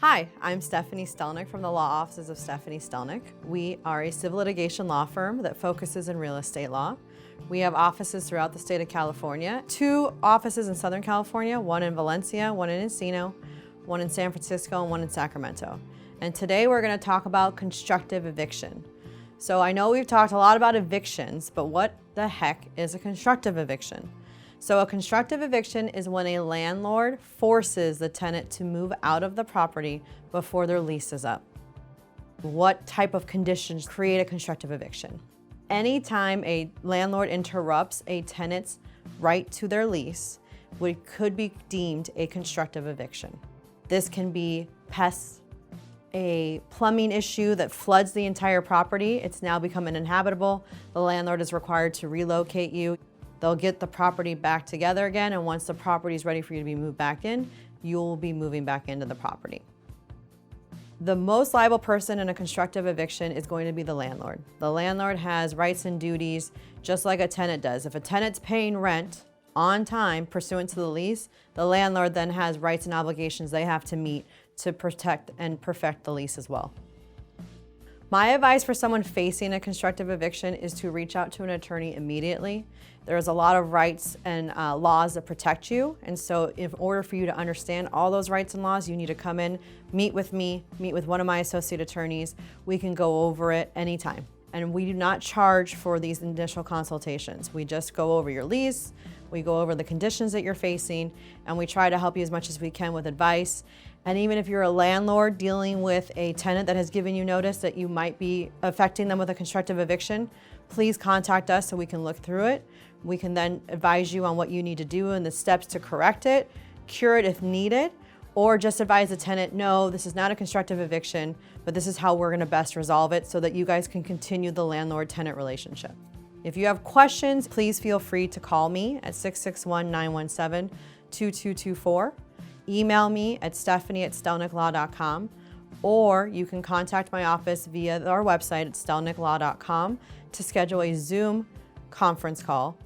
Hi, I'm Steffanie Stelnick from the law offices of Steffanie Stelnick. We are a civil litigation law firm that focuses in real estate law. We have offices throughout the state of California, 2 offices in Southern California, 1 in Valencia, 1 in Encino, 1 in San Francisco, and 1 in Sacramento. And today we're going to talk about constructive eviction. So I know we've talked a lot about evictions, but what the heck is a constructive eviction? So a constructive eviction is when a landlord forces the tenant to move out of the property before their lease is up. What type of conditions create a constructive eviction? Anytime a landlord interrupts a tenant's right to their lease, it could be deemed a constructive eviction. This can be pests, a plumbing issue that floods the entire property. It's now become uninhabitable. The landlord is required to relocate you. They'll get the property back together again, and once the property is ready for you to be moved back in, you'll be moving back into the property. The most liable person in a constructive eviction is going to be the landlord. The landlord has rights and duties just like a tenant does. If a tenant's paying rent on time pursuant to the lease, the landlord then has rights and obligations they have to meet to protect and perfect the lease as well. My advice for someone facing a constructive eviction is to reach out to an attorney immediately. There's a lot of rights and laws that protect you, and so in order for you to understand all those rights and laws, you need to come in, meet with me, meet with one of my associate attorneys. We can go over it anytime. And we do not charge for these initial consultations. We just go over your lease, we go over the conditions that you're facing, and we try to help you as much as we can with advice. And even if you're a landlord dealing with a tenant that has given you notice that you might be affecting them with a constructive eviction, please contact us so we can look through it. We can then advise you on what you need to do and the steps to correct it, cure it if needed, or just advise the tenant, no, this is not a constructive eviction, but this is how we're gonna best resolve it so that you guys can continue the landlord-tenant relationship. If you have questions, please feel free to call me at 661-917-2224. Email me at stephanie@stelnicklaw.com, or you can contact my office via our website at stelnicklaw.com to schedule a Zoom conference call